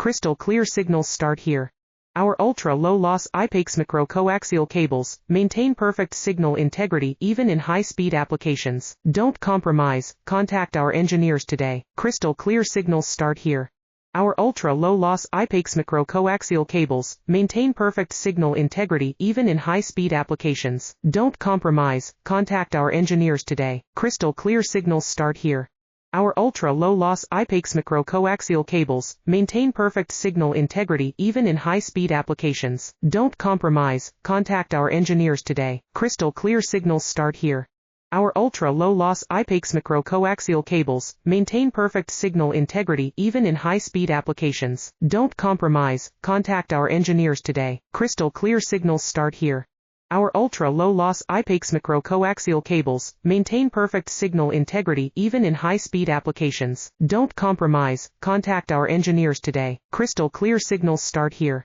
Crystal clear signals start here. Our ultra-low-loss I-PEX micro-coaxial cables maintain perfect signal integrity even in high-speed applications. Don't compromise, contact our engineers today. Crystal clear signals start here. Our ultra-low-loss I-PEX micro-coaxial cables maintain perfect signal integrity even in high-speed applications. Don't compromise, contact our engineers today. Crystal clear signals start here. Our ultra-low-loss I-PEX micro-coaxial cables maintain perfect signal integrity even in high-speed applications. Don't compromise, contact our engineers today. Crystal clear signals start here. Our ultra-low-loss I-PEX micro-coaxial cables maintain perfect signal integrity even in high-speed applications. Don't compromise, contact our engineers today. Crystal clear signals start here. Our ultra-low-loss I-PEX micro-coaxial cables maintain perfect signal integrity even in high-speed applications. Don't compromise, contact our engineers today. Crystal clear signals start here.